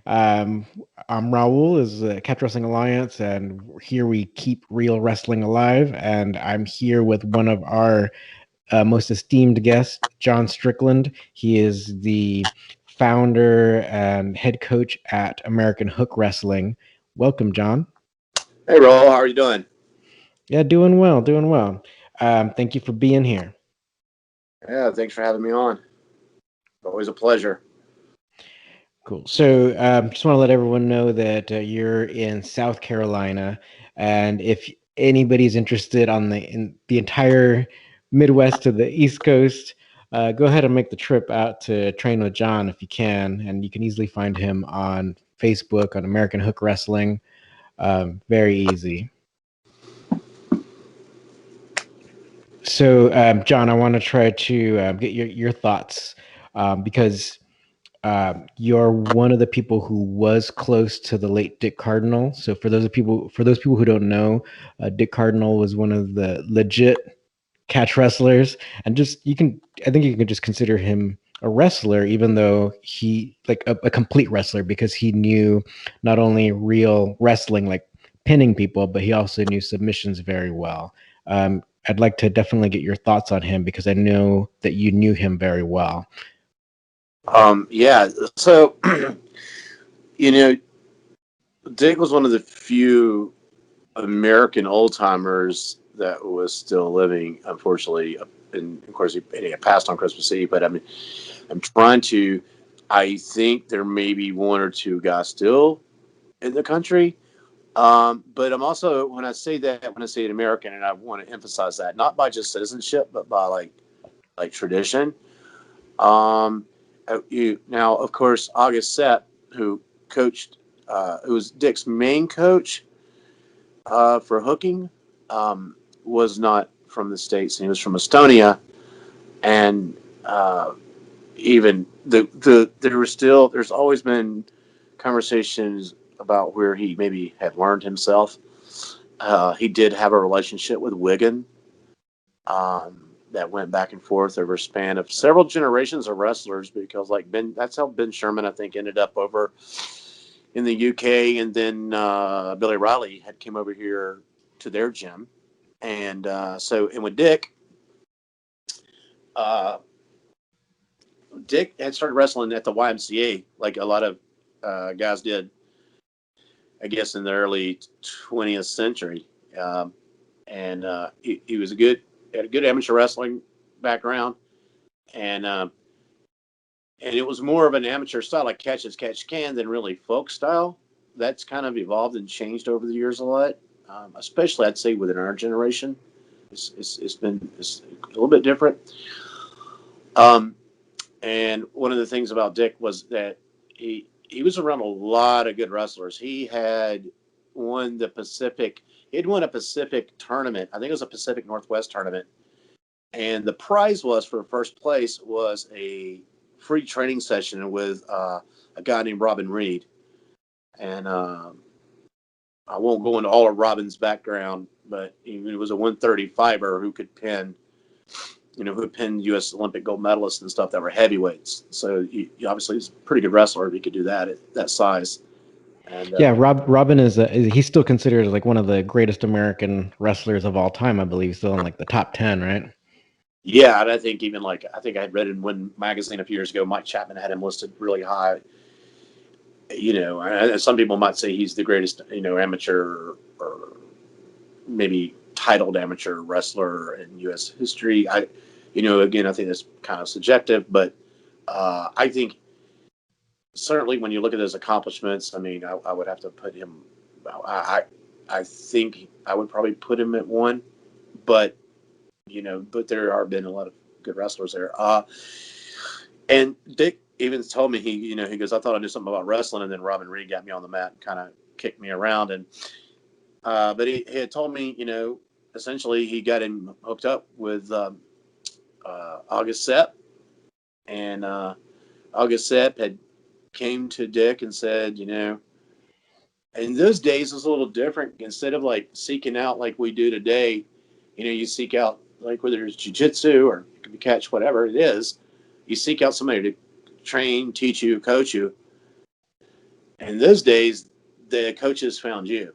Um, I'm Raul, is Catch Wrestling Alliance, and here we keep real wrestling alive. And I'm here with one of our most esteemed guests, John Strickland. He is the founder and head coach at American Hook Wrestling. Welcome, John. Hey, Raul, how are you doing? Yeah, doing well, doing well. Thank you for being here. Yeah, thanks for having me on. Always a pleasure. Cool. So, just want to let everyone know that you're in South Carolina, and if anybody's interested on the entire Midwest to the East Coast, go ahead and make the trip out to train with John if you can, and you can easily find him on Facebook on American Hook Wrestling. Very easy. So, John, I want to try to get your thoughts because you're one of the people who was close to the late Dick Cardinal. So for those people who don't know, Dick Cardinal was one of the legit catch wrestlers, and I think you can just consider him a wrestler, even though he like a complete wrestler because he knew not only real wrestling like pinning people, but he also knew submissions very well. I'd like to definitely get your thoughts on him because I know that you knew him very well. Yeah, so, you know, Dick was one of the few American old timers that was still living, unfortunately. And of course, he passed on Christmas Eve, but I mean, I'm trying to, I think there may be one or two guys still in the country. But I'm also, when I say an American, and I want to emphasize that, not by just citizenship, but by like tradition. Um, now, of course, August Sepp, who coached, who was Dick's main coach for hooking, was not from the States. He was from Estonia. And even there's always been conversations about where he maybe had learned himself. He did have a relationship with Wigan, that went back and forth over a span of several generations of wrestlers because that's how Ben Sherman I think ended up over in the UK, and then Billy Riley had came over here to their gym, and and with Dick, uh, Dick had started wrestling at the YMCA like a lot of guys did, I guess, in the early 20th century. Um, and he was had a good amateur wrestling background, and and it was more of an amateur style, like catch as catch can, than really folk style. That's kind of evolved and changed over the years a lot, especially I'd say within our generation. It's a little bit different. Um, and one of the things about Dick was that he was around a lot of good wrestlers. He had won the Pacific. He'd won a Pacific tournament. I think it was a Pacific Northwest tournament, and the prize was for first place was a free training session with a guy named Robin Reed. And I won't go into all of Robin's background, but he was a 135er who could pin, who pinned U.S. Olympic gold medalists and stuff that were heavyweights. So he obviously he's a pretty good wrestler if he could do that at that size. And Yeah, Robin he's still considered like one of the greatest American wrestlers of all time. I believe still in like the top 10, right? yeah, and I think even like I think I had read in one magazine a few years ago, Mike Chapman had him listed really high. Some people might say he's the greatest, amateur or maybe titled amateur wrestler in U.S. history. Again, I think that's kind of subjective, but I think certainly when you look at his accomplishments, I mean, I would have to put him. I think I would probably put him at one, but but there have been a lot of good wrestlers there. And Dick even told me he goes, I thought I knew something about wrestling, and then Robin Reed got me on the mat and kind of kicked me around, and but he had told me, essentially he got him hooked up with August Sepp, and August Sepp had came to Dick and said, in those days it was a little different. Instead of like seeking out like we do today, you seek out like whether it's jujitsu or it could be catch, whatever it is, you seek out somebody to train, teach you, coach you. In those days, the coaches found you.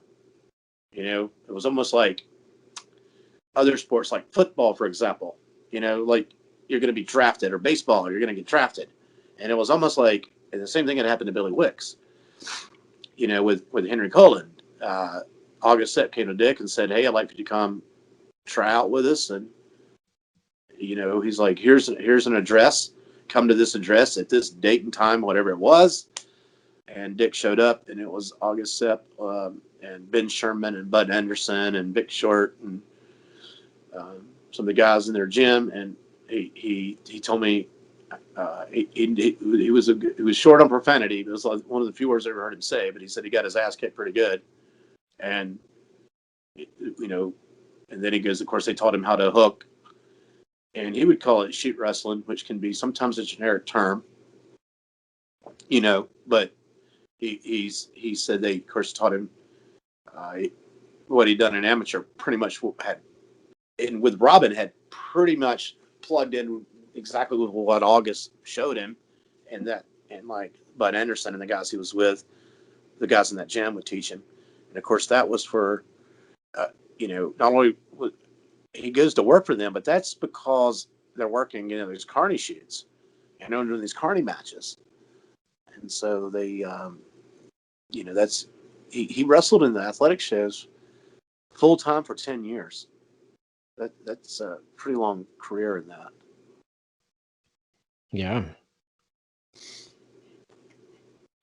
It was almost like other sports, like football, for example. Like you're going to be drafted, or baseball, or you're going to get drafted. And it was almost like, and the same thing had happened to Billy Wicks. With Henry Cullen. August Sepp came to Dick and said, "Hey, I'd like for you to come try out with us." And he's like, "Here's an address. Come to this address at this date and time, whatever it was." And Dick showed up, and it was August Sepp, and Ben Sherman and Bud Anderson and Vic Short and some of the guys in their gym. And he told me he was short on profanity. It was like one of the few words I ever heard him say, but he said he got his ass kicked pretty good. And you know, and then he goes, of course, they taught him how to hook, and he would call it shoot wrestling, which can be sometimes a generic term, but he said they, of course, taught him uh, what he'd done in amateur, pretty much had, and with Robin had pretty much plugged in exactly with what August showed him, and like Bud Anderson and the guys he was with, the guys in that gym would teach him, and of course that was for, not only he goes to work for them, but that's because they're working, these carny shoots, doing these carny matches, and so they, that's he wrestled in the athletic shows full time for 10 years. That's a pretty long career in that. Yeah.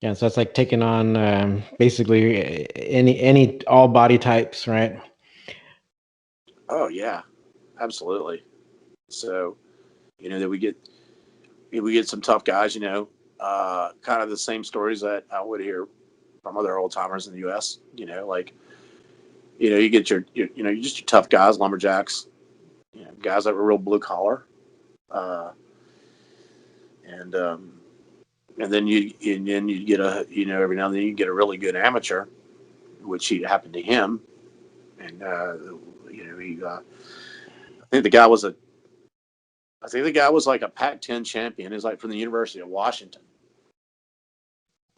Yeah, so it's like taking on basically any all body types, right? Oh yeah, absolutely. So that we get some tough guys. Kind of the same stories that I would hear from other old timers in the U.S. Like you get you're just your tough guys, lumberjacks, guys that were real blue collar, uh, and then you get every now and then you get a really good amateur, which happened to him, and he I think the guy was a I think the guy was like a Pac-10 champion. He's like from the University of Washington,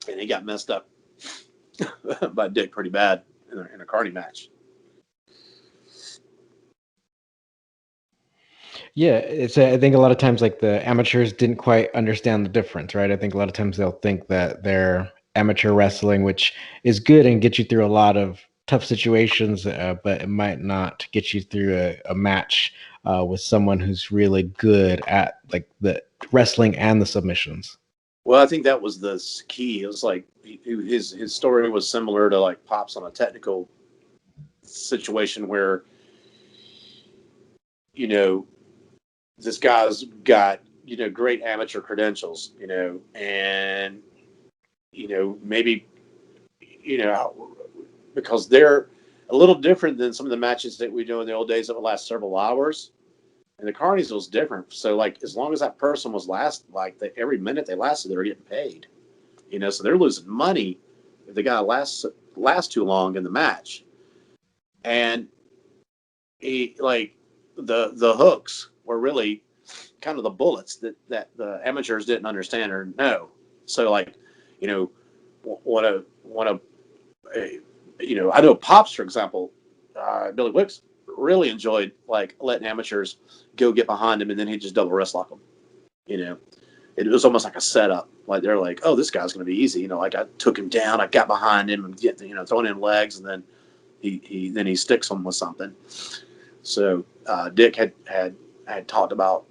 and he got messed up by Dick pretty bad in a carny match. Yeah, I think a lot of times like the amateurs didn't quite understand the difference, right? I think a lot of times they'll think that they're amateur wrestling, which is good and get you through a lot of tough situations, but it might not get you through a match with someone who's really good at like the wrestling and the submissions. Well, I think that was the key. It was like his story was similar to like Pops on a technical situation where you know this guy's got great amateur credentials, and maybe because they're a little different than some of the matches that we do in the old days that would last several hours. And the carnies was different. So like as long as that person was every minute they lasted, they were getting paid. So they're losing money if the guy lasts too long in the match. And he like the hooks were really kind of the bullets that the amateurs didn't understand or know. So like, you know, want to I know Pops, for example, Billy Wicks really enjoyed like letting amateurs go get behind him and then he'd just double wrist lock them. You know, it was almost like a setup. Like they're like, oh, this guy's going to be easy. Like I took him down, I got behind him and throwing in legs, and then he sticks them with something. So Dick had talked about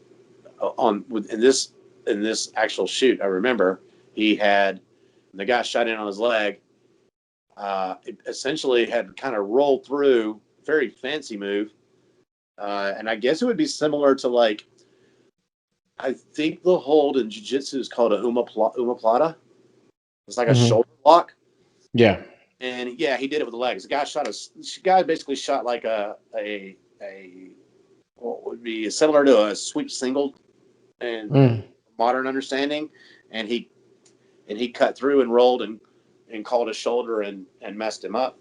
in this actual shoot. I remember he had the guy shot in on his leg. It essentially had kind of rolled through, very fancy move, and I guess it would be similar to like I think the hold in jiu-jitsu is called a umaplata. It's like a Hmm. shoulder block. Yeah. And yeah, he did it with the legs. The guy basically shot like a what would be similar to a sweep single in Mm. modern understanding, and he cut through and rolled and called his shoulder and messed him up.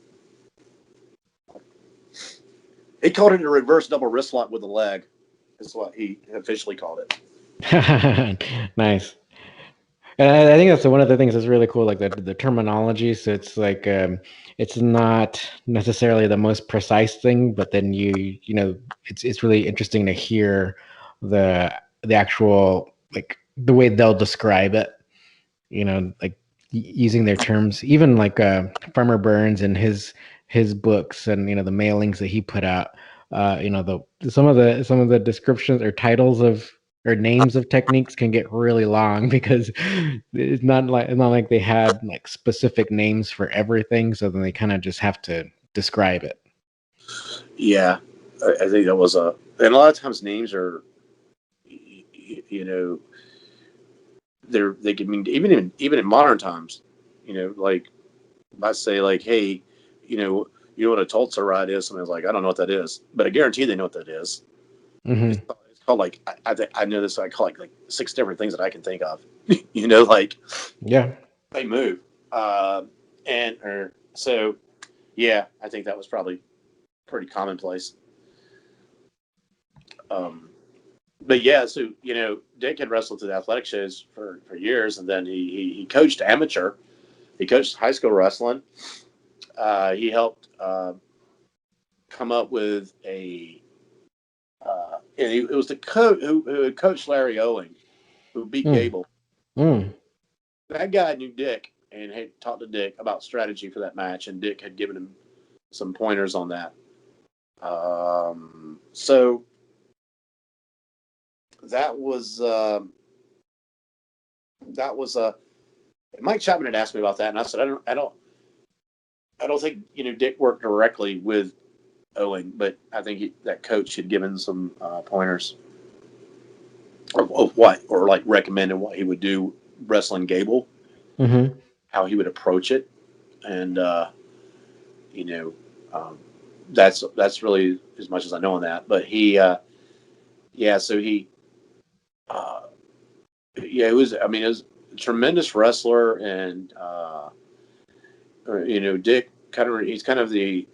He called it a reverse double wrist lock with the leg. Is what he officially called it. Nice. And I think that's one of the things that's really cool, like the terminology. So it's like it's not necessarily the most precise thing, but then it's really interesting to hear the actual like the way they'll describe it. Like using their terms, even like Farmer Burns and his books and the mailings that he put out. The some of the descriptions or titles of or names of techniques can get really long because it's not like they had like specific names for everything, so then they kind of just have to describe it. Yeah, I think that was and a lot of times names are, you know, they can mean even in modern times, like if I say like, hey, you know what a Tulsa ride is? Somebody's like, I don't know what that is, but I guarantee they know what that is. It's, Hmm. it's called like I know this. I call it like six different things that I can think of. Like Yeah. they move, uh, and or so yeah. I think that was probably pretty commonplace. Um, but yeah, so Dick had wrestled to the athletic shows for years, and then he coached amateur. He coached high school wrestling. He helped come up with and it was the coach who had coached Larry Owing, who beat Mm. Gable. Mm. That guy knew Dick and had talked to Dick about strategy for that match, and Dick had given him some pointers on that. So that was that was Mike Chapman had asked me about that, and I said I don't think Dick worked directly with Owing, but I think that coach had given some pointers of what, or like recommended what he would do wrestling Gable, Hmm. how he would approach it, and you know, um, that's really as much as I know on that. But yeah, so uh, yeah, it was. I mean, it was a tremendous wrestler, and Dick he's kind of the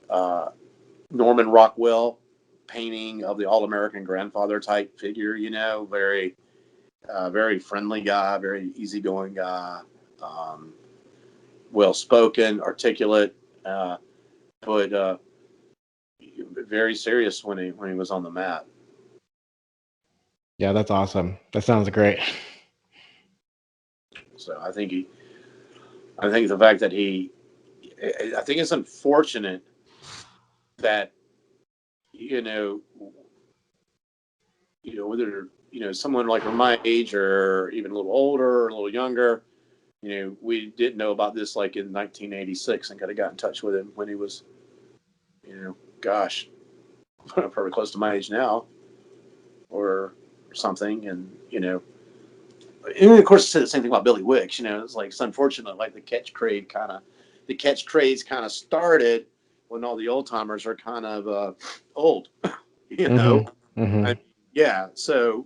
uh, Norman Rockwell painting of the All American grandfather type figure. Very very friendly guy, very easygoing guy, um, well spoken, articulate, but very serious when he was on the mat. Yeah, that's awesome. That sounds great. So I think the fact that I think it's unfortunate that you know, whether someone like my age or even a little older or a little younger, we didn't know about this like in 1986 and could have got in touch with him when he was, gosh, probably close to my age now or something, and of course, say the same thing about Billy Wicks. It's unfortunate. Like the catch craze kind of started when all the old timers are kind of old. You know, Hmm. Hmm. I, yeah. So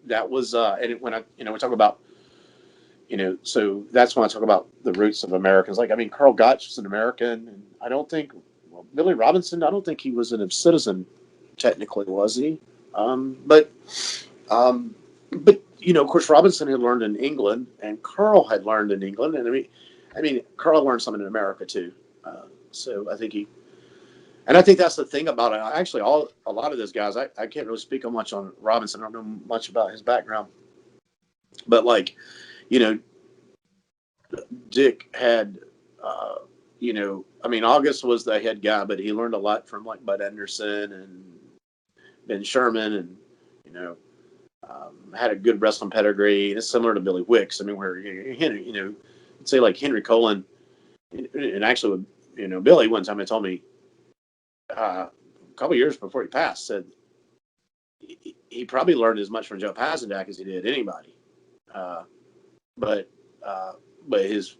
that was, and when we talk about, so that's when I talk about the roots of Americans. Like, I mean, Carl Gotch was an American, and I don't think Billy Robinson. I don't think he was a citizen technically, was he? But Um, but of course, Robinson had learned in England, and Carl had learned in England, and I mean, Carl learned something in America too. So I think that's the thing about it. Actually, a lot of those guys, I can't really speak on much on Robinson. I don't know much about his background, but like, you know, Dick had, I mean, August was the head guy, but he learned a lot from like Bud Anderson and Ben Sherman, and you know, had a good wrestling pedigree. It's similar to Billy Wicks. I mean, where Henry, say like Henry Colin, and actually, Billy one time he told me a couple years before he passed, said he probably learned as much from Joe Pazendak as he did anybody. Uh, but uh, but his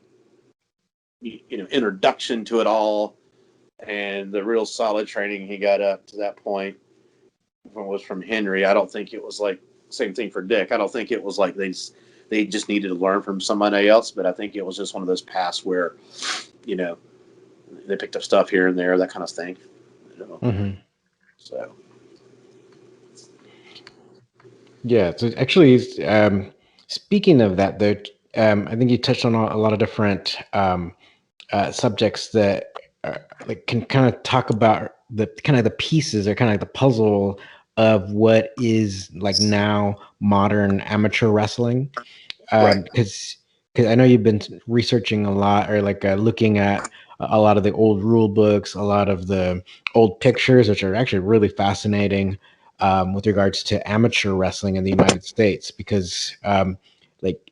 introduction to it all and the real solid training he got up to that point was from Henry. I don't think it was like same thing for Dick. I don't think it was like they just needed to learn from somebody else, but I think it was just one of those paths where you know they picked up stuff here and there, that kind of thing. You know, Hmm. so Yeah, so actually, Speaking of that, though, I think you touched on a lot of different subjects that like can kind of talk about the kind of the pieces or kind of like the puzzle of what is like now modern amateur wrestling. Right. Because I know you've been researching a lot or like looking at a lot of the old rule books, a lot of the old pictures, which are actually really fascinating with regards to amateur wrestling in the United States. Because like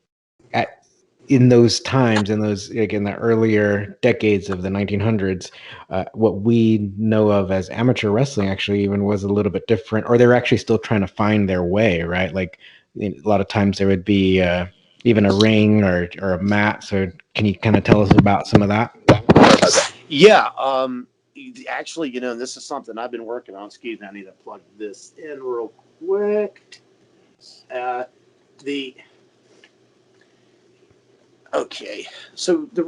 at in those times, in those like in the earlier decades of the 1900s, what we know of as amateur wrestling actually even was a little bit different, or they were actually still trying to find their way, right? Like a lot of times there would be even a ring or a mat. So can you kind of tell us about some of that? Yeah. Actually, this is something I've been working on. Excuse me, I need to plug this in real quick. Uh, the Okay, so the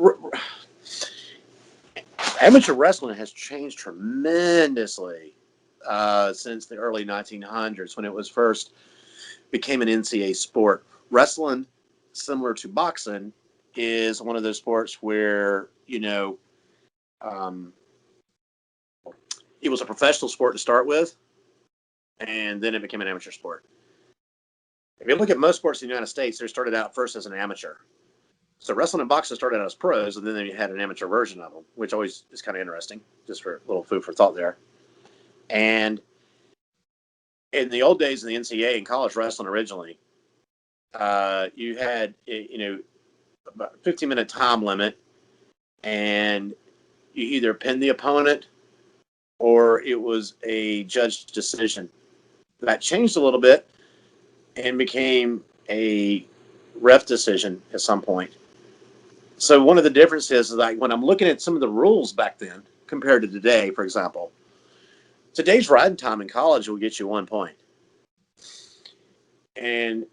amateur wrestling has changed tremendously since the early 1900s when it was first became an NCAA sport. Wrestling, similar to boxing, is one of those sports where um, it was a professional sport to start with, and then it became an amateur sport. If you look at most sports in the United States, they started out first as an amateur. So wrestling and boxing started out as pros, and then they had an amateur version of them, which always is kind of interesting, just for a little food for thought there. And in the old days of the NCAA and college wrestling originally, you had about a 15-minute time limit, and you either pinned the opponent or it was a judge decision. That changed a little bit and became a ref decision at some point. So one of the differences is like when I'm looking at some of the rules back then compared to today, for example, today's riding time in college will get you 1 point. And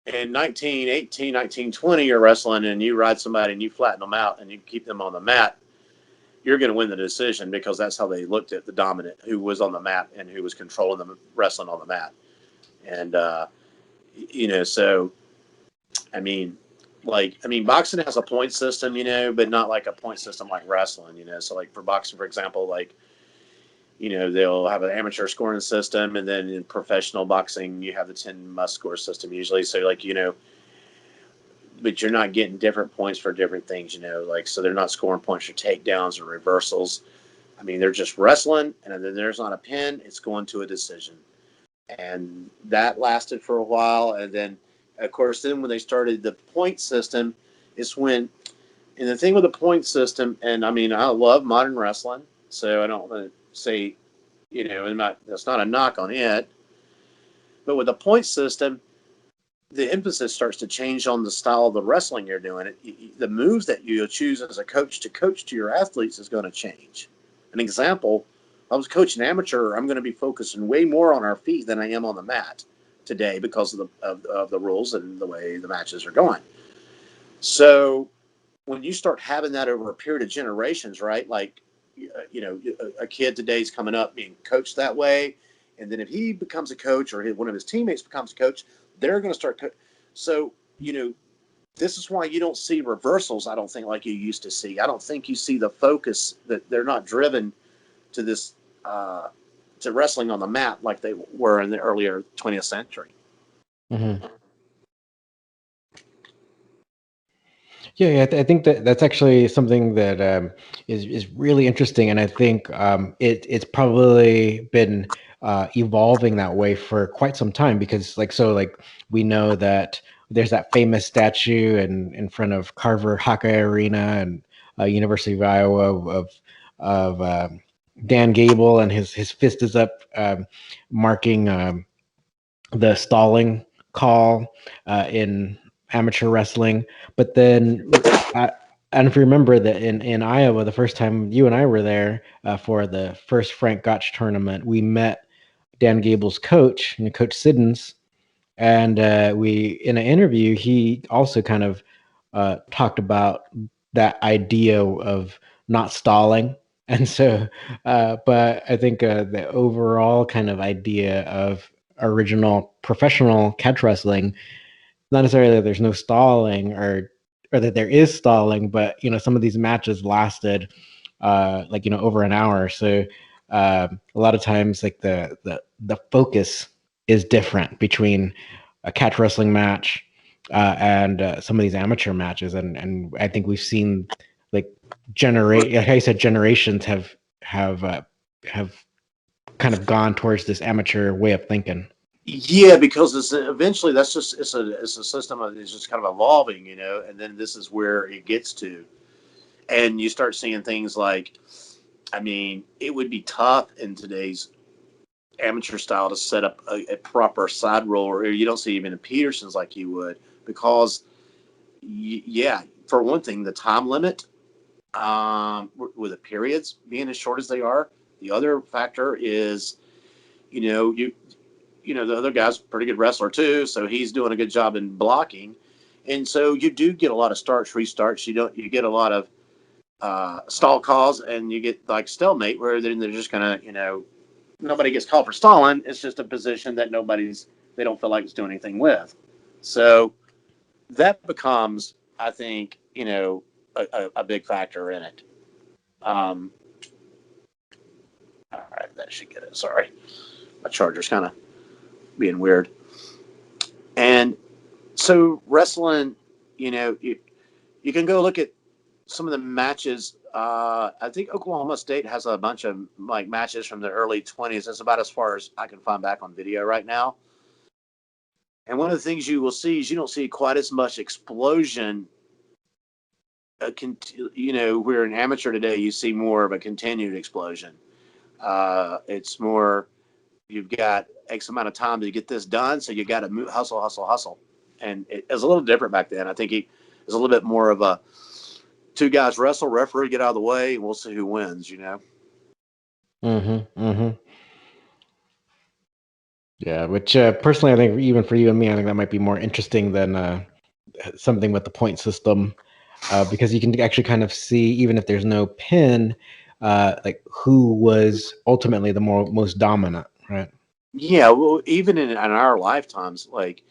in 1918, 1920, you're wrestling and you ride somebody and you flatten them out and you keep them on the mat, you're going to win the decision because that's how they looked at the dominant, who was on the mat and who was controlling the wrestling on the mat. And, so, I mean, boxing has a point system, but not like a point system like wrestling, So, like for boxing, for example, like they'll have an amateur scoring system, and then in professional boxing, you have the 10 must score system usually. So, like but you're not getting different points for different things, Like so, they're not scoring points for takedowns or reversals. I mean, they're just wrestling, and then there's not a pin; it's going to a decision, and that lasted for a while, and then, of course, then when they started the point system, it's when, and the thing with the point system, and I mean, I love modern wrestling, so I don't want to say, that's not a knock on it, but with the point system, the emphasis starts to change on the style of the wrestling you're doing. The moves that you choose as a coach to your athletes is going to change. An example, if I was coaching amateur, I'm going to be focusing way more on our feet than I am on the mat today because of the rules and the way the matches are going. So when you start having that over a period of generations, right? Like, a kid today's coming up being coached that way, and then if he becomes a coach or one of his teammates becomes a coach, they're going to start. So this is why you don't see reversals. I don't think like you used to see. I don't think you see the focus that they're not driven to this to wrestling on the mat like they were in the earlier 20th century. Mm-hmm. Yeah, I think that that's actually something that is really interesting, and I think it's probably been evolving that way for quite some time because, like we know that there's that famous statue in front of Carver Hawkeye Arena and University of Iowa of Dan Gable, and his fist is up, marking the stalling call in amateur wrestling. But then, and if you remember that in Iowa, the first time you and I were there for the first Frank Gotch tournament, we met Dan Gable's coach, Coach Siddons, and we in an interview he also kind of talked about that idea of not stalling. And so but I think the overall kind of idea of original professional catch wrestling not necessarily that there's no stalling or that there is stalling, but some of these matches lasted like over an hour. So a lot of times, like the focus is different between a catch wrestling match and some of these amateur matches, and I think we've seen like like I said, generations have kind of gone towards this amateur way of thinking. Yeah, because it's eventually that's just it's a system that is just kind of evolving, and then this is where it gets to, and you start seeing things like, I mean, it would be tough in today's amateur style to set up a proper side roller, or you don't see even a Peterson's like you would, because yeah, for one thing, the time limit with the periods being as short as they are. The other factor is, you know, you the other guy's a pretty good wrestler too, so he's doing a good job in blocking, and so you do get a lot of starts, restarts. You get a lot of stall calls, and you get like stalemate where they're just gonna nobody gets called for stalling. It's just a position that they don't feel like it's doing anything with. So that becomes, I think, a big factor in it. Um, all right, that should get it. Sorry, my charger's kind of being weird. And so wrestling, you can go look at some of the matches. I think Oklahoma State has a bunch of like matches from the early 20s. That's about as far as I can find back on video right now. And one of the things you will see is you don't see quite as much explosion. We're an amateur today. You see more of a continued explosion. It's more, you've got X amount of time to get this done, so you got to hustle, hustle, hustle. And it was a little different back then. I think it was a little bit more of a two guys wrestle, referee get out of the way, and we'll see who wins. Mm-hmm. Mm-hmm. Yeah, which personally, I think even for you and me, I think that might be more interesting than something with the point system, because you can actually kind of see, even if there's no pin, like who was ultimately the most dominant, right? Yeah, well, even in our lifetimes, like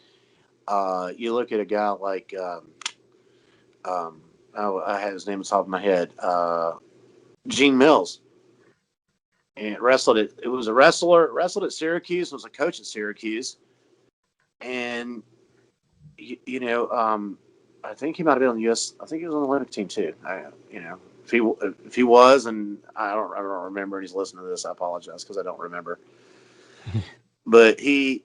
you look at a guy like oh, I had his name on top of my head, Gene Mills, and wrestled it. It was a wrestled at Syracuse, was a coach at Syracuse, and you, you know, um, I think he might have been on the U.S. I think he was on the Olympic team too. If he was, and I don't remember, and he's listening to this, I apologize because I don't remember. But he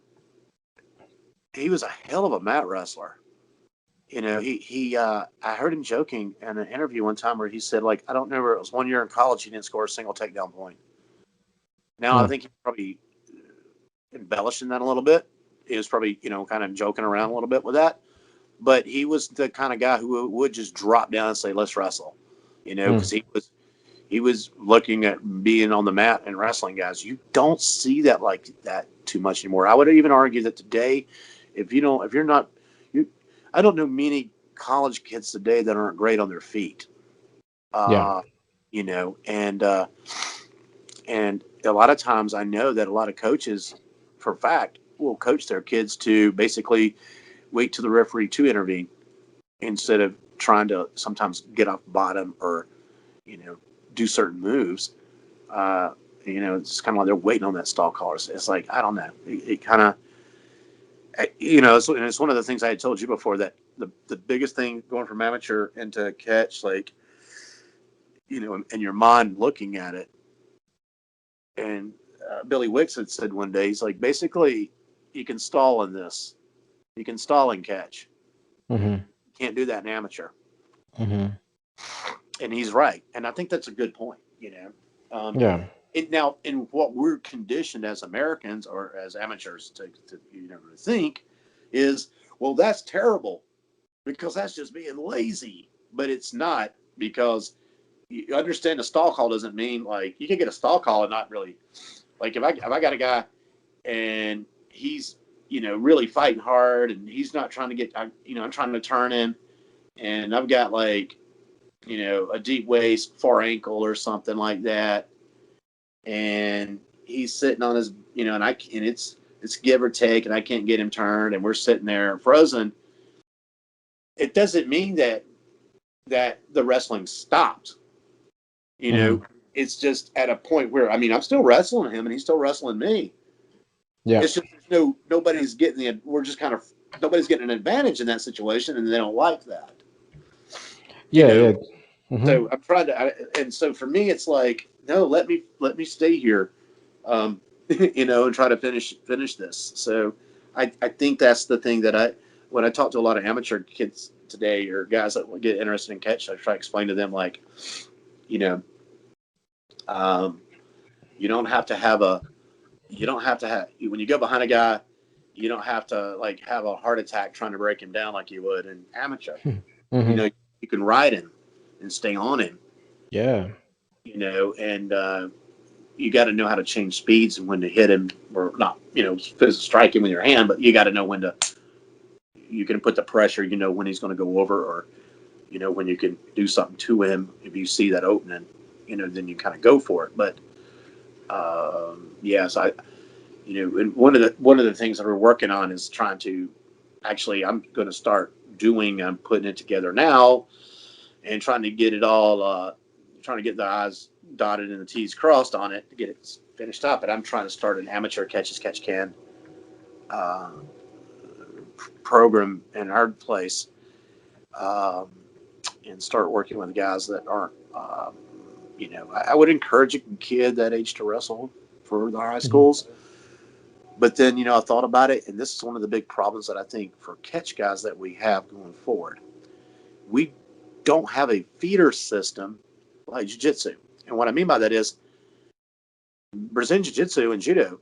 was a hell of a mat wrestler. I heard him joking in an interview one time where he said, like, I don't remember, it was 1 year in college he didn't score a single takedown point. Now I Hmm. think he's probably embellishing that a little bit. He was probably kind of joking around a little bit with that, but he was the kind of guy who would just drop down and say, "Let's wrestle," because Hmm. he was looking at being on the mat and wrestling guys. You don't see that like that too much anymore. I would even argue that today, if you're not, you, I don't know many college kids today that aren't great on their feet. Yeah. Uh, you know, and a lot of times I know that a lot of coaches, for a fact, will coach their kids to basically wait to the referee to intervene instead of trying to sometimes get off bottom or you know do certain moves. Uh, it's kind of like they're waiting on that stall call. It's like I don't know. It kind of it's one of the things I had told you before that the biggest thing going from amateur into catch, like in your mind looking at it, and Billy Wicks had said one day, he's like, basically, you can stall in this, you can stall and catch. Hmm. You can't do that in amateur, Hmm. and he's right. And I think that's a good point. Yeah. Now in what we're conditioned as Americans or as amateurs to think is, well, that's terrible because that's just being lazy. But it's not, because you understand a stall call doesn't mean like you can get a stall call and not really, like if I got a guy and he's really fighting hard and he's not trying to get, I'm trying to turn him, and I've got like a deep waist far ankle or something like that, and he's sitting on his, and it's give or take, and I can't get him turned, and we're sitting there frozen. it doesn't mean that the wrestling stopped. You Mm-hmm. know, it's just at a point where, I mean, I'm still wrestling him and he's still wrestling me. Yeah. It's just nobody's getting we're just kind of, nobody's getting an advantage in that situation, and they don't like that. You Yeah. know, Yeah. Mm-hmm. so I'm trying to, and so for me, it's like, no, let me stay here, and try to finish this. So I think that's the thing that when I talk to a lot of amateur kids today or guys that get interested in catch, I try to explain to them like, you know, um, you don't have to have a, you don't have to have, when you go behind a guy, you don't have to like have a heart attack trying to break him down like you would in amateur. You Mm-hmm. know, you can ride him and stay on him, Yeah. and you got to know how to change speeds and when to hit him or not, strike him with your hand, but you got to know when to, you can put the pressure, when he's going to go over, or, when you can do something to him. If you see that opening, then you kind of go for it. But, yeah, so and one of the things that we're working on is trying to, actually, I'm going to start doing, I'm putting it together now and trying to get it all, trying to get the I's dotted and the T's crossed on it to get it finished up. And I'm trying to start an amateur catch can uh, program in our place, um, and start working with guys that aren't. I would encourage a kid that age to wrestle for the high Mm-hmm. schools. But then, I thought about it, and this is one of the big problems that I think for catch guys that we have going forward. We don't have a feeder system like jiu-jitsu. And what I mean by that is Brazilian jiu-jitsu and judo,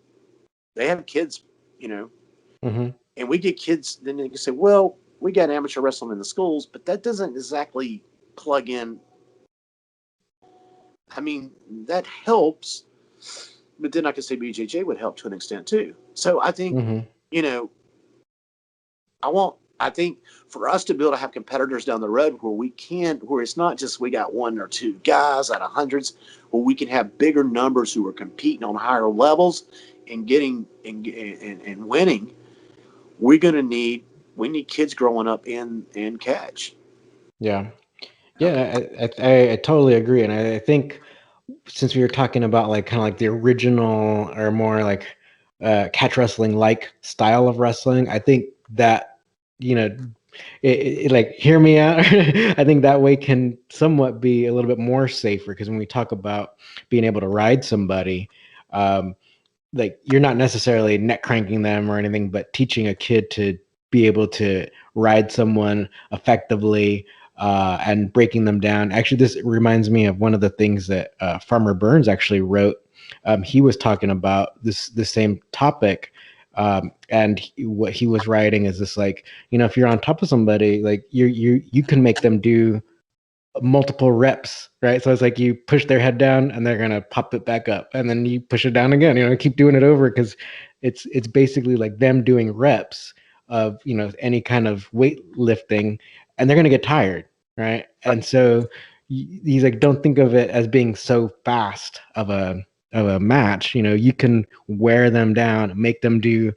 they have kids, you know, Mm-hmm. and we get kids, then they can say, well, we got amateur wrestling in the schools, but that doesn't exactly plug in. I mean, that helps, but then I could say BJJ would help to an extent too. So I think, Mm-hmm. you know, I think for us to be able to have competitors down the road where it's not just we got one or two guys out of hundreds, where we can have bigger numbers who are competing on higher levels and getting and winning, we're going to we need kids growing up in catch. Yeah. Okay. Yeah. I totally agree, and I think since we were talking about like kind of like the original or more like catch wrestling like style of wrestling, I think that you know like hear me out. I think that way can somewhat be a little bit more safer because when we talk about being able to ride somebody, um, like you're not necessarily neck cranking them or anything, but teaching a kid to be able to ride someone effectively and breaking them down. Actually, this reminds me of one of the things that Farmer Burns actually wrote. He was talking about the same topic. And what he was writing is this, like, if you're on top of somebody, like you can make them do multiple reps, right? So it's like you push their head down and they're gonna pop it back up, and then you push it down again. Keep doing it over because it's basically like them doing reps of any kind of weightlifting, and they're gonna get tired, right? And so he's like, don't think of it as being so fast of a match. You can wear them down, make them do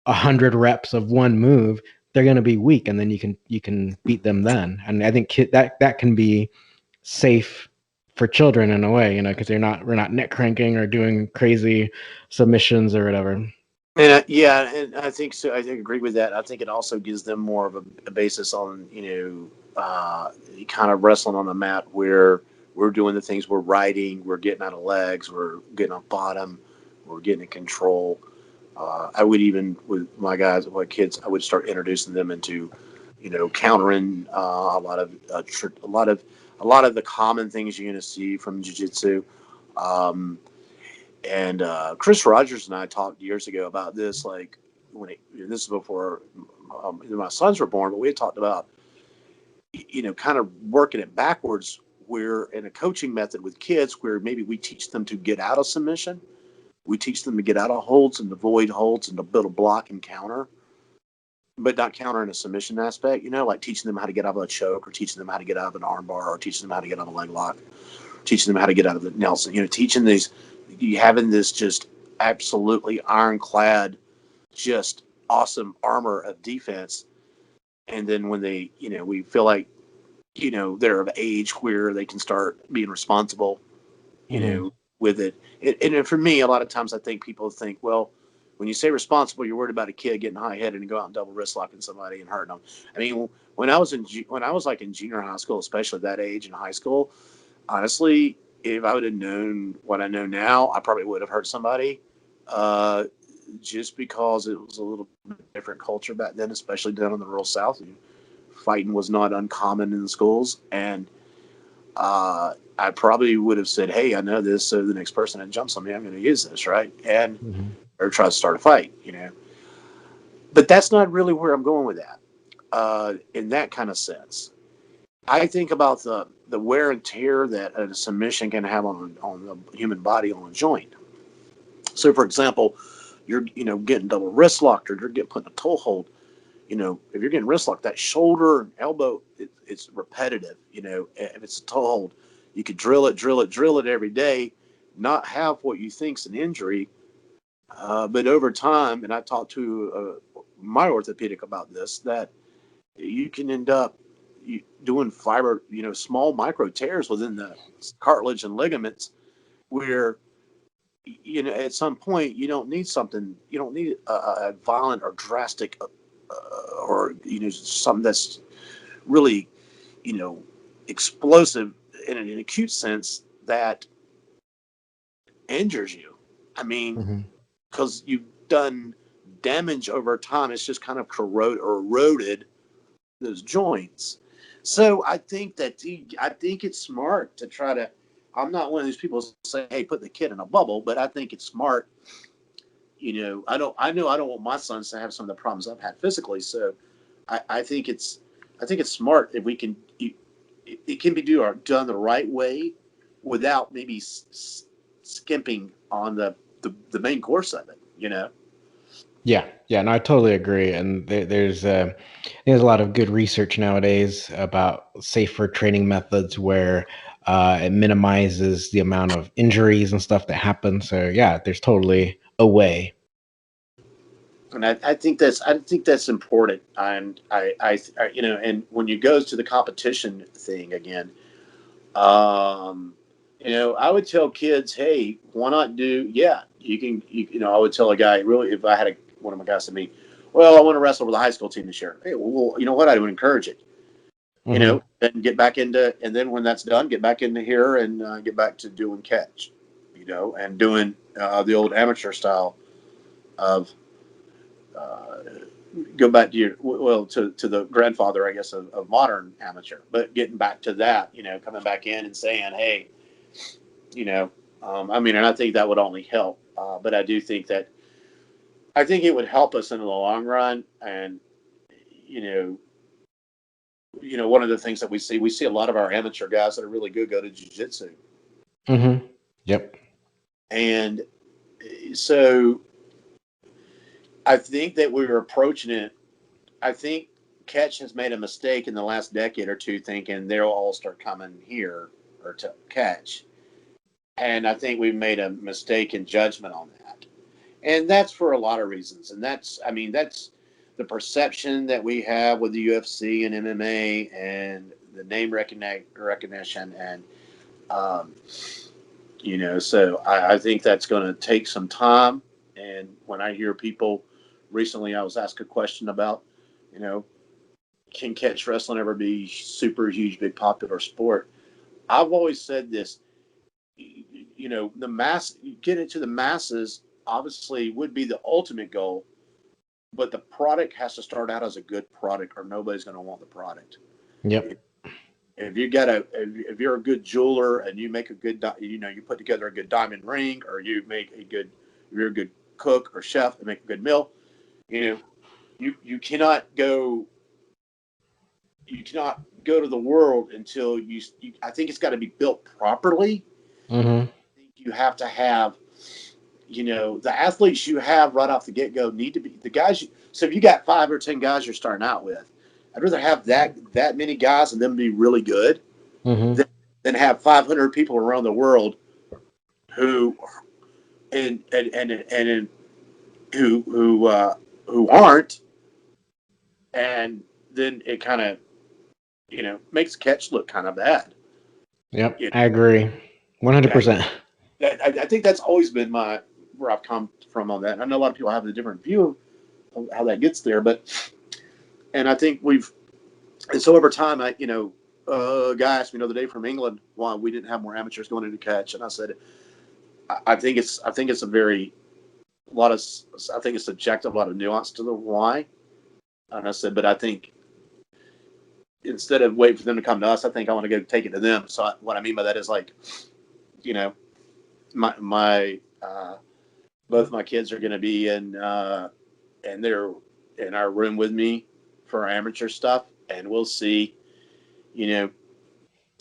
100 reps of one move. They're going to be weak, and then you can beat them then. And I think that can be safe for children in a way, because we're not neck cranking or doing crazy submissions or whatever. And yeah, and I think so. I think agree with that. I think it also gives them more of a basis on kind of wrestling on the mat where we're doing the things, we're riding, we're getting out of legs, we're getting on bottom, we're getting in control. I would even with my kids, I would start introducing them into countering a lot of the common things you're going to see from jiu-jitsu. Um, and Chris Rogers and I talked years ago about this, like this is before my sons were born, but we had talked about, kind of working it backwards, where in a coaching method with kids, where maybe we teach them to get out of submission, we teach them to get out of holds and avoid holds and to build a block and counter, but not counter in a submission aspect, like teaching them how to get out of a choke, or teaching them how to get out of an armbar, or teaching them how to get out of a leg lock, teaching them how to get out of the Nelson, teaching these, you having this just absolutely ironclad, just awesome armor of defense. and then when they, we feel like, they're of age where they can start being responsible, you Hmm. know, with it. And for me, a lot of times I think people think, well, when you say responsible, you're worried about a kid getting high headed and go out and double wrist locking somebody and hurting them. I mean, when I was like in junior high school, especially that age in high school, honestly, if I would have known what I know now, I probably would have hurt somebody. Uh, just because it was a little bit different culture back then, especially down in the rural South. Fighting was not uncommon in the schools, and I probably would have said, "Hey, I know this, so the next person that jumps on me, I'm going to use this, right?" And Hmm. or try to start a fight. But that's not really where I'm going with that. In that kind of sense, I think about the wear and tear that a submission can have on the human body on a joint. So, for example, you're getting double wrist locked, or you're getting put in a toe hold. If you're getting wrist locked, that shoulder and elbow, it's repetitive. If it's a toe hold, you could drill it, drill it, drill it every day, not have what you think's an injury. But over time, and I talked to my orthopedic about this, that you can end up doing fiber, small micro tears within the cartilage and ligaments, where at some point you don't need a violent or drastic or something that's really you know explosive in an acute sense that injures you. I mean, Hmm. because you've done damage over time. It's just kind of corroded or eroded those joints. So I think it's smart to try to. I'm not one of these people who say, "Hey, put the kid in a bubble," but I think it's smart. I don't. I know I don't want my sons to have some of the problems I've had physically. So I think it's smart if we can. It can be done the right way without maybe skimping on the main course of it. Yeah, yeah, no, I totally agree. And there's a lot of good research nowadays about safer training methods where it minimizes the amount of injuries and stuff that happen. So yeah, there's totally a way. And I think that's important. And and when you go to the competition thing again, um, I would tell kids, hey, why not do? Yeah, you can. I would tell a guy, really, if I had one of my guys to me, well, I want to wrestle with the high school team this year. Hey, well, you know what? I would encourage it. Hmm. And get back into, and then when that's done, get back into here and get back to doing catch, and doing the old amateur style of uh, go back to to the grandfather, I guess, of modern amateur, but getting back to that, coming back in and saying, hey, you know, I mean, and I think that would only help. But I think it would help us in the long run. And you know, one of the things that we see a lot of our amateur guys that are really good go to jiu-jitsu, Hmm. Yep. and so I think that we were approaching it. I think Catch has made a mistake in the last decade or two, thinking they'll all start coming here or to Catch, and I think we've made a mistake in judgment on that, and that's for a lot of reasons. And that's the perception that we have with the UFC and MMA and the name recognition, and um, so I think that's going to take some time. And when I hear people, recently I was asked a question about, you know, can catch wrestling ever be super huge, big, popular sport? I've always said this. The mass, get into the masses, obviously would be the ultimate goal, but the product has to start out as a good product, or nobody's going to want the product. Yep. If you got if you're a good jeweler and you make a good, you put together a good diamond ring, or if you're a good cook or chef and make a good meal, you know, you cannot go to the world until I think it's got to be built properly. Hmm. I think you have to have, the athletes you have right off the get go need to be the guys. So if you got 5 or 10 guys you're starting out with, I'd rather have that many guys and them be really good Hmm. than, have 500 people around the world who and who aren't, and then it kind of, makes catch look kind of bad. Yep, You I agree, know, 100%. I think that's always been where I've come from on that. I know a lot of people have a different view of how that gets there, and I think and so over time, a guy asked me the other day from England why we didn't have more amateurs going into catch, and I said, I think it's a very a lot of I think it's subjective, a lot of nuance to the why. And I said, but I think instead of waiting for them to come to us, I think I want to go take it to them. So what I mean by that is like, you know, my both my kids are going to be and they're in our room with me for our amateur stuff, and we'll see, you know,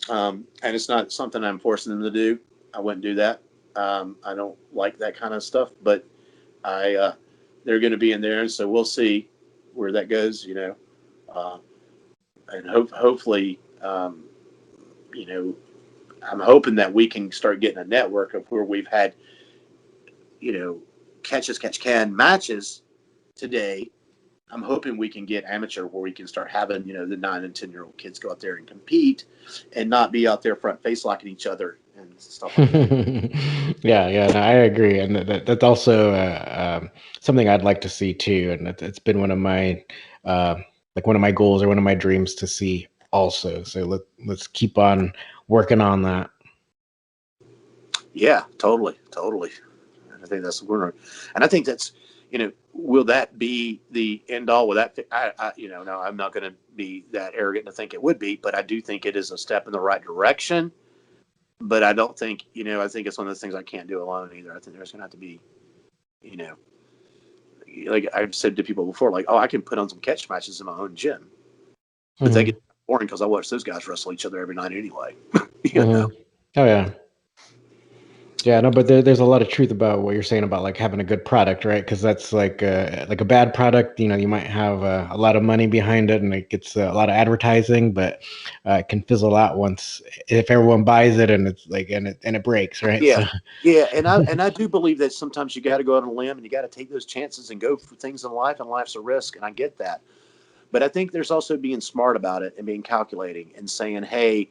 and it's not something I'm forcing them to do. I wouldn't do that. I don't like that kind of stuff, but they're going to be in there, and so we'll see where that goes, uh, and hopefully, you know, I'm hoping that we can start getting a network of where we've had, you know, catch can matches today. I'm hoping we can get amateur where we can start having, the 9 and 10-year-old kids go out there and compete and not be out there front face locking each other and stuff like that. Yeah, no, I agree, and that's also something I'd like to see too, and it's been one of my uh, like one of my goals or one of my dreams to see also. So let's keep on working on that. Yeah, totally, totally. And I think that's what we're, and I think that's, will that be the end all? Will that, no, I'm not going to be that arrogant to think it would be, but I do think it is a step in the right direction. But I don't think, I think it's one of those things I can't do alone either. I think there's going to have to be, you know, like I've said to people before, like, oh, I can put on some catch matches in my own gym, but they Hmm. get boring because I watch those guys wrestle each other every night anyway. you Hmm. know, Oh yeah. Yeah, no, but there's a lot of truth about what you're saying about like having a good product, right? Because that's like a bad product. You might have a lot of money behind it, and it gets a lot of advertising, but it can fizzle out once if everyone buys it, and it's like and it breaks, right? yeah, So, yeah, and I do believe that sometimes you got to go out on a limb and you got to take those chances and go for things in life, and life's a risk, and I get that. But I think there's also being smart about it and being calculating and saying, hey,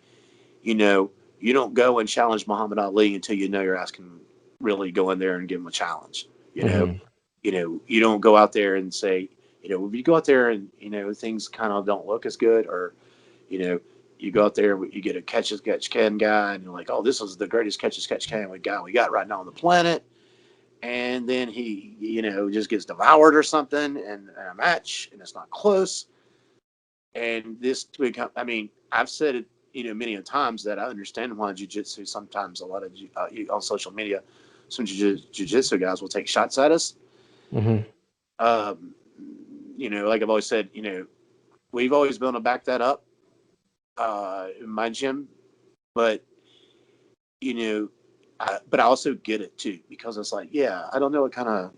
you know, you don't go and challenge Muhammad Ali until you know you're asking really go in there and give him a challenge. You know, mhm. you don't go out there and say, if you go out there and things kind of don't look as good, or you know, you go out there, you get a catch can guy, and you're like, oh, this is the greatest catch can we got right now on the planet, and then he just gets devoured or something, and a match, and it's not close, and this become. I mean, I've said it, many a times that I understand why jujitsu sometimes a lot of on social media, some jujitsu guys will take shots at us. Mhm. Um, like I've always said, we've always been able to back that up in my gym, but you know, but I also get it too because it's like, yeah, I don't know what kind of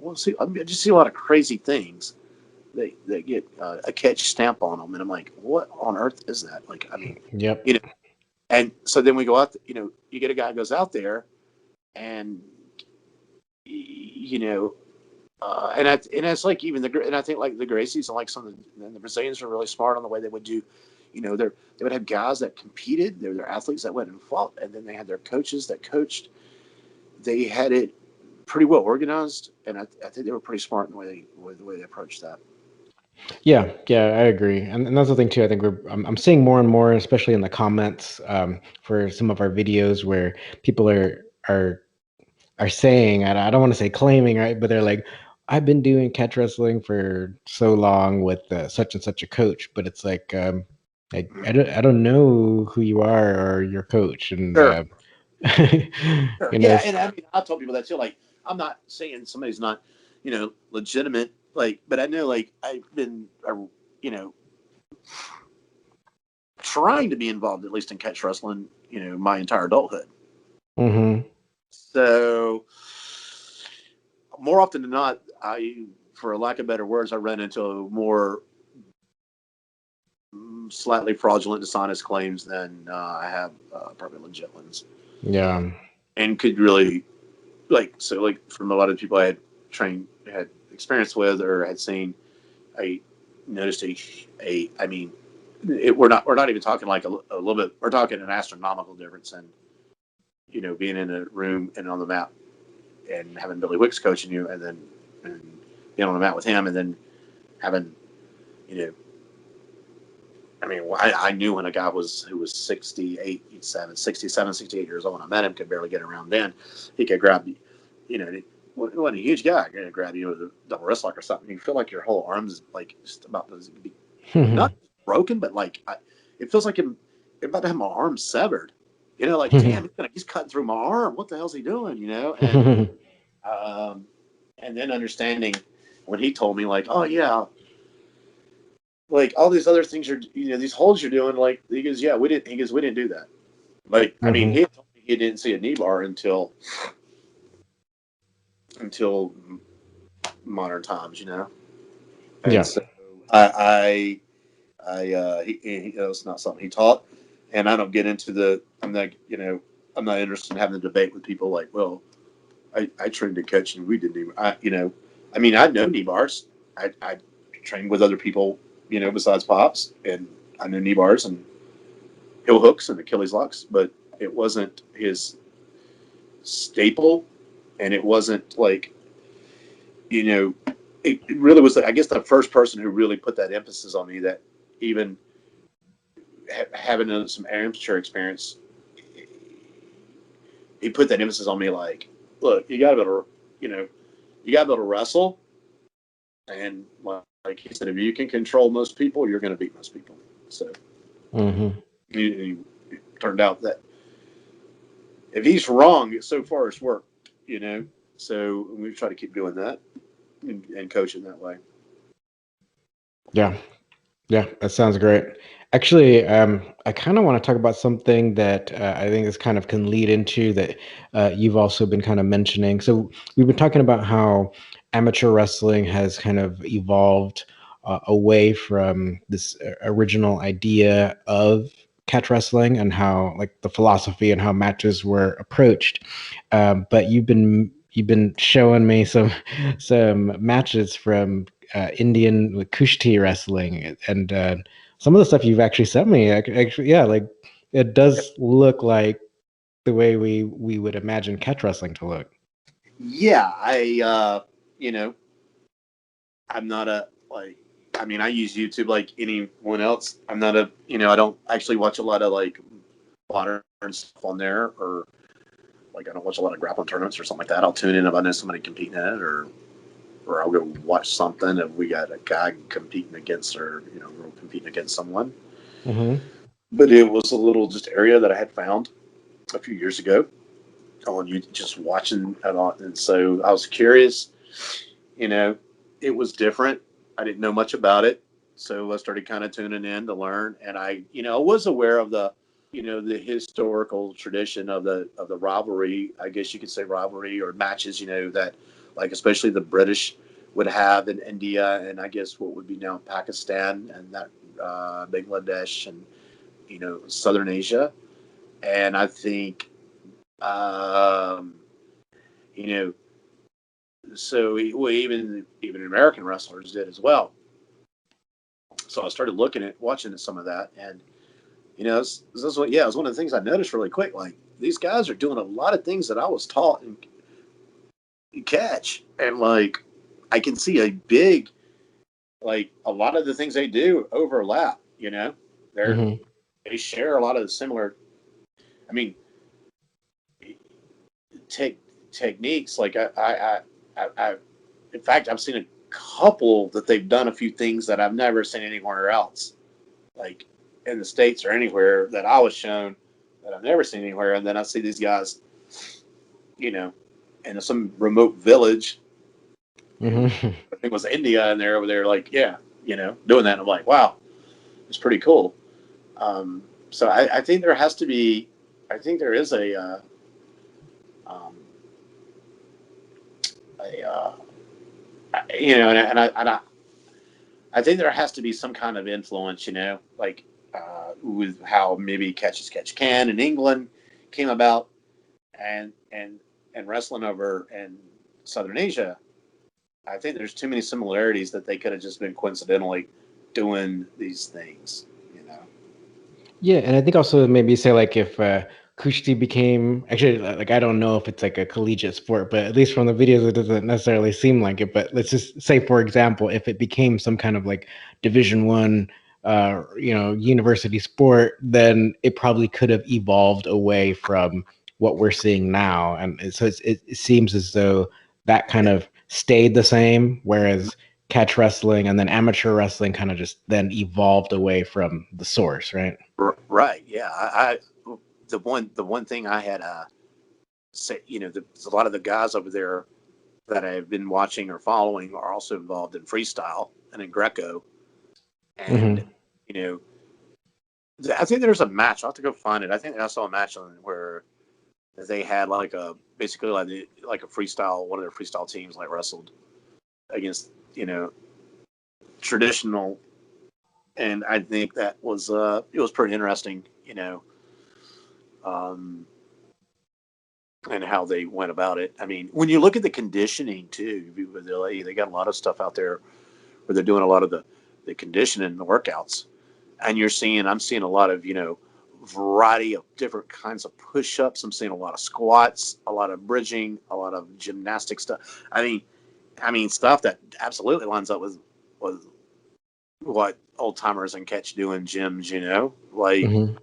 we'll see. I just see a lot of crazy things that get a catch stamp on them, and I'm like, what on earth is that? Like, I mean, Yep. you know, and so then we go out, you get a guy who goes out there, and you know, and it's like even and I think like the Gracies and like some of the Brazilians are really smart on the way they would do, they would have guys that competed, they were their athletes that went and fought, and then they had their coaches that coached. They had it pretty well organized, and I think they were pretty smart in the way they approached that. Yeah, I agree, and that's the thing too. I think I'm seeing more and more, especially in the comments for some of our videos, where people are saying, and I don't want to say claiming, right? But they're like, I've been doing catch wrestling for so long with such and such a coach, but it's like, I don't know who you are or your coach, and Sure. Sure. you know, Yeah, and I mean, I told people that too. Like, I'm not saying somebody's not, legitimate. Like, but I know, like, I've been, you know, trying to be involved at least in catch wrestling, my entire adulthood. hmm. So more often than not, for lack of better words, I run into more slightly fraudulent, dishonest claims than I have probably legit ones, Yeah. and could really like from a lot of people I had experience with or had seen. noticed I mean, we're not even talking like a little bit. We're talking an astronomical difference in, being in a room and on the mat and having Billy Wicks coaching you, and then and being on the mat with him, and then having, you know, I mean, I knew when a guy who was 67, 68 years old, and I met him, could barely get around then. He could grab you, he wasn't a huge guy. Going to grab you with a double wrist lock or something. You feel like your whole arm's like just about to be not broken, but like it feels like I'm about to have my arm severed. Like, damn, he's cutting through my arm. What the hell's he doing? Um, and then understanding when he told me, like, oh yeah, like all these other things these holds you're doing, like, he goes, yeah, we didn't do that. Like, I mean, he told me he didn't see a knee bar until modern times. And Yeah. so that's not something he taught. And I don't get into I'm not interested in having a debate with people like, well, I trained in coaching. We didn't even, I mean, I know knee bars. I trained with other people, besides Pops, and I know knee bars and heel hooks and Achilles locks, but it wasn't his staple. And it wasn't like, it really was, I guess, the first person who really put that emphasis on me, that even having some amateur experience, he put that emphasis on me, like, look, you got to be able to, you got to be able to wrestle. And like he said, if you can control most people, you're going to beat most people. So it turned out that if he's wrong, so far it's worked. So we try to keep doing that and coaching that way. Yeah. Yeah, that sounds great. Actually, I kind of want to talk about something that I think this kind of can lead into that you've also been kind of mentioning. So we've been talking about how amateur wrestling has kind of evolved away from this original idea of catch wrestling and how, like, the philosophy and how matches were approached. But you've been showing me some matches from Indian, like, Kushti wrestling, and some of the stuff you've actually sent me. Actually, yeah, like, it does look like the way we would imagine catch wrestling to look. Yeah, you know, I'm not a like. I mean, I use YouTube like anyone else. I'm not I don't actually watch a lot of like modern stuff on there, or like I don't watch a lot of grappling tournaments or something like that. I'll tune in if I know somebody competing in it, or I'll go watch something if we got a guy competing against, or girl competing against someone. Mm-hmm. But it was a little just area that I had found a few years ago on you, just watching it on, and so I was curious. You know, it was different. I didn't know much about it, so I started kind of tuning in to learn. And I was aware of the historical tradition of the rivalry. I guess you could say rivalry or matches. That, like, especially the British would have in India, and I guess what would be now Pakistan, and that Bangladesh, and Southern Asia. And I think, um, you know, so well, even American wrestlers did as well. So I started watching some of that, and this is what, yeah, it was one of the things I noticed really quick. Like, these guys are doing a lot of things that I was taught and catch, and like I can see a big, like, a lot of the things they do overlap. They're Mm-hmm. they share a lot of the similar. I mean, take techniques. Like I in fact, I've seen a couple that they've done a few things that I've never seen anywhere else, like in the States or anywhere that I was shown, that I've never seen anywhere. And then I see these guys, you know, in some remote village in, Mm-hmm. I think it was India, and they're over there, like, yeah, doing that. And I'm like, wow, it's pretty cool. So I think there has to be, I think there is um, a I think there has to be some kind of influence, like with how maybe Catch as Catch Can in England came about, and wrestling over in Southern Asia. I think there's too many similarities that they could have just been coincidentally doing these things, you know. Yeah, and I think also maybe say like if Kushti became actually like I don't know if it's like a collegiate sport, but at least from the videos it doesn't necessarily seem like it. But let's just say, for example, if it became some kind of like Division 1, university sport, then it probably could have evolved away from what we're seeing now, and so it seems as though that kind of stayed the same, whereas catch wrestling and then amateur wrestling kind of just then evolved away from the source, right? Right. Yeah. The one thing I had say, there's a lot of the guys over there that I've been watching or following are also involved in freestyle and in Greco. And, Hmm. you know, I think there's a match. I'll have to go find it. I think I saw a match on where they had like a basically like a freestyle, one of their freestyle teams like wrestled against, traditional. And I think that was, it was pretty interesting, um, and how they went about it. I mean, when you look at the conditioning too, they got a lot of stuff out there where they're doing a lot of the conditioning, the workouts, and I'm seeing a lot of variety of different kinds of push-ups. I'm seeing a lot of squats, a lot of bridging, a lot of gymnastic stuff. I mean stuff that absolutely lines up with what old timers and catch do in gyms. Like, Hmm.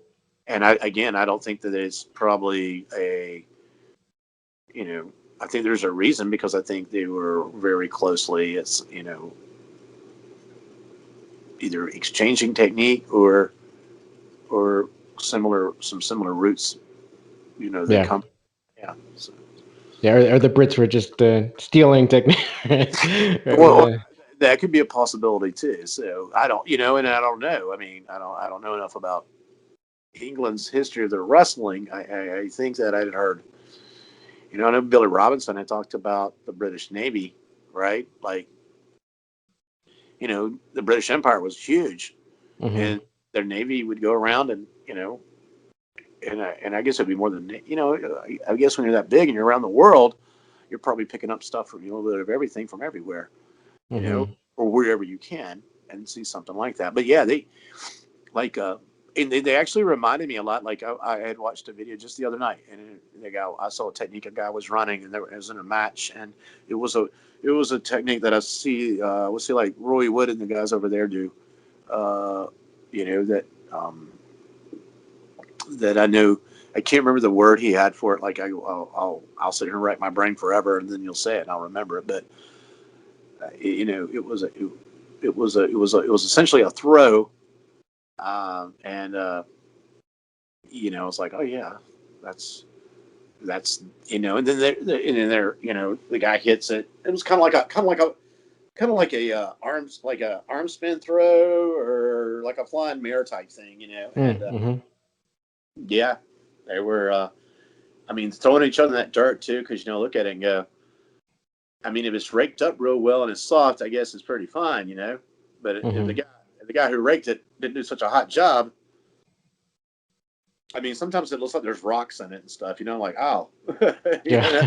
and I don't think that it's probably a you know, I think there's a reason because I think they were very closely, it's either exchanging technique or some similar roots. That Yeah. come. Yeah. So, Yeah, or the Brits were just stealing technique. well, Right? that could be a possibility too. So I don't, and I don't know. I mean, I don't know enough about England's history of their wrestling. I think that I'd heard. I know Billy Robinson had talked about the British Navy, right? Like, the British Empire was huge, Hmm. and their navy would go around and I guess it'd be more than I guess when you're that big and you're around the world, you're probably picking up stuff from a little bit of everything from everywhere, Hmm. or wherever you can and see something like that. But yeah, they like and they actually reminded me a lot. Like I had watched a video just the other night, and I saw a technique a guy was running, and it was in a match, and it was a it was a technique that we'll see like Roy Wood and the guys over there do. Uh, that that I knew. I can't remember the word he had for it. Like I'll sit here and rack my brain forever, and then you'll say it, and I'll remember it. But it was essentially a throw, and I was like, oh yeah, that's and then the guy hits it. It was kind of like a arm spin throw or like a flying mirror type thing, and Hmm. yeah, they were. I mean, throwing each other in that dirt too, because look at it and go. I mean, if it's raked up real well and it's soft, I guess it's pretty fine. But if the Hmm. guy, if the guy who raked it didn't do such a hot job, I mean, sometimes it looks like there's rocks in it and stuff. Like, oh, Yeah.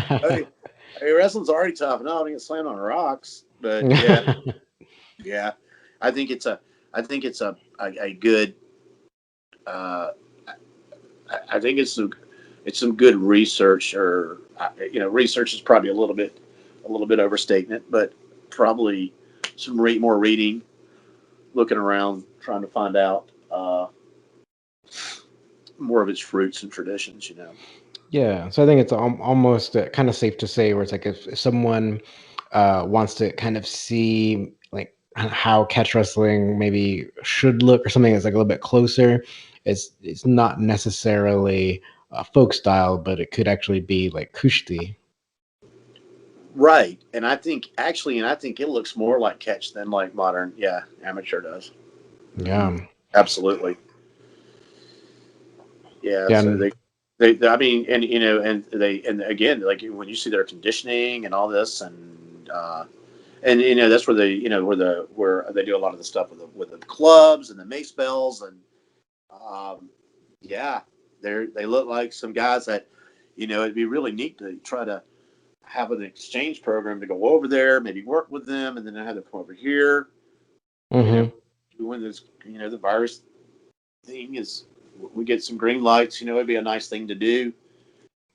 hey, wrestling's already tough. No, I think it's slammed on rocks. But yeah, yeah, I think it's a, I think it's a good. Uh, I think it's some good research, or research is probably a little bit overstating it, but probably some more reading, looking around, trying to find out more of its fruits and traditions. Yeah, so I think it's almost kind of safe to say where it's like if someone wants to kind of see like how catch wrestling maybe should look or something that's like a little bit closer, it's not necessarily folk style, but it could actually be like Kushti. Right, and I think it looks more like catch than like modern, yeah, amateur does. Hmm. Yeah, Absolutely, yeah. yeah, So I mean, and again, like when you see their conditioning and all this, and that's where where they do a lot of the stuff with the clubs and the mace bells, and um, yeah, they look like some guys that it'd be really neat to try to have an exchange program to go over there, maybe work with them, and then have them come over here, you know, hmm, do when this the virus thing is, we get some green lights. It'd be a nice thing to do.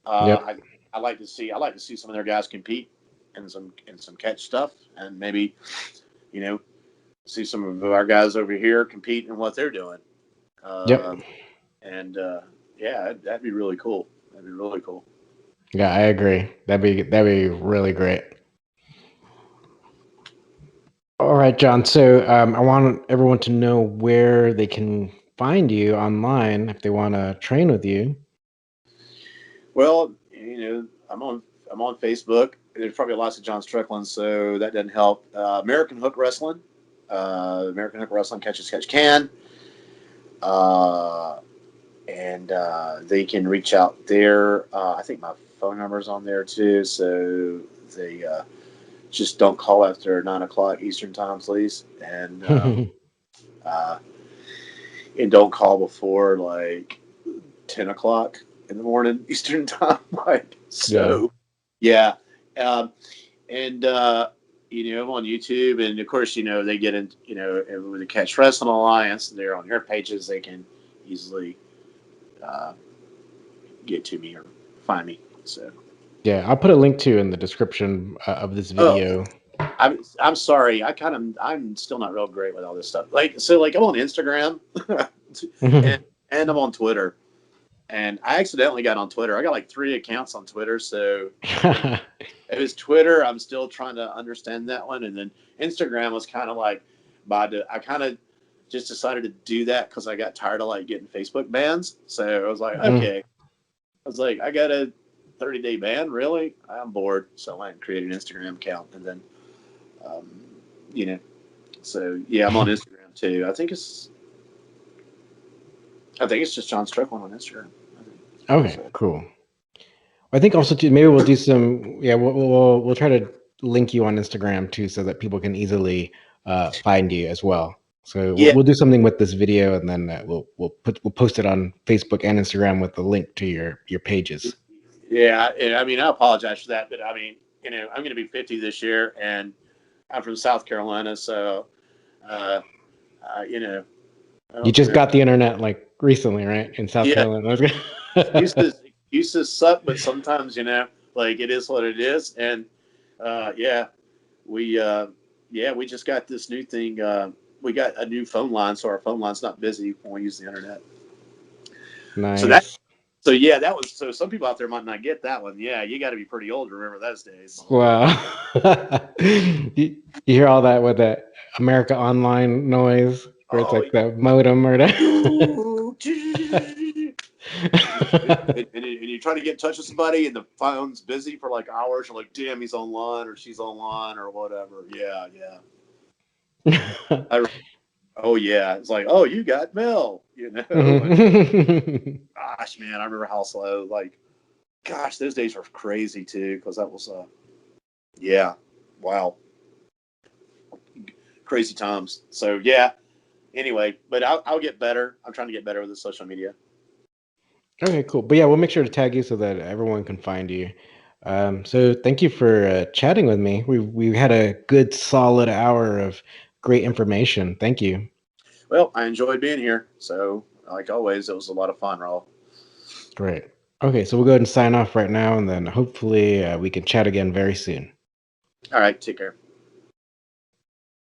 Yep. I like to see some of their guys compete in some catch stuff, and maybe you know see some of our guys over here compete in what they're doing. Yep. Um, and yeah, that'd be really cool. That'd be really cool. Yeah, I agree. That'd be really great. All right, John. So I want everyone to know where they can find you online if they want to train with you. Well, I'm on Facebook. There's probably lots of John Strickland, so that doesn't help. American Hook Wrestling, Catch as Catch Can, uh, and they can reach out there. I think my phone number's on there too, so they just don't call after 9 o'clock Eastern time, please, uh, and don't call before like 10 o'clock in the morning Eastern time. Like Yeah. so, yeah. Um, and I'm on YouTube, and of course, they get in. With the Catch Wrestling Alliance, they're on their pages. They can easily uh, get to me or find me. So, Yeah, I'll put a link to in the description of this oh, video. I'm sorry. I'm still not real great with all this stuff. Like I'm on Instagram, and I'm on Twitter. And I accidentally got on Twitter. I got like 3 accounts on Twitter. So it was Twitter. I'm still trying to understand that one. And then Instagram was kind of like, I kind of just decided to do that because I got tired of like getting Facebook bans. So I was like, okay. I was like, I got a 30-day ban. Really? I'm bored. So I created an Instagram account. And then, um, you know, so yeah, I'm on Instagram too. I think it's just John Strickland on Instagram. I think. Okay, So, cool. I think yeah. also too, maybe we'll do some. Yeah, we'll try to link you on Instagram too, so that people can easily find you as well. So Yeah. we'll do something with this video, and then we'll post it on Facebook and Instagram with the link to your pages. Yeah, I mean, I apologize for that, but I mean, I'm going to be 50 this year, and I'm from South Carolina, so uh, you know, I You don't, just got the internet like recently, right? In South yeah, Carolina. excuses suck, but sometimes like it is what it is, and yeah, we we just got this new thing. We got a new phone line, so our phone line's not busy when we use the internet. So that Nice. So yeah, that was so. Some people out there might not get that one. Yeah, you got to be pretty old to remember those days. Wow. You hear all that with that America Online noise, where it's Oh, like the modem or the. and you try to get in touch with somebody, and the phone's busy for like hours. You're like, damn, he's online or she's online or whatever. Yeah, yeah. I, oh yeah, it's like, oh, you got mail, And gosh, man, I remember how slow. Like, gosh, those days were crazy too, because that was yeah, wow, crazy times. So yeah. Anyway, but I'll get better. I'm trying to get better with the social media. Okay, cool. But yeah, we'll make sure to tag you so that everyone can find you. So thank you for chatting with me. We had a good solid hour of great information. Thank you. Well, I enjoyed being here. So, like always, it was a lot of fun, Raul. Great. Okay, so we'll go ahead and sign off right now, and then hopefully we can chat again very soon. All right, take care.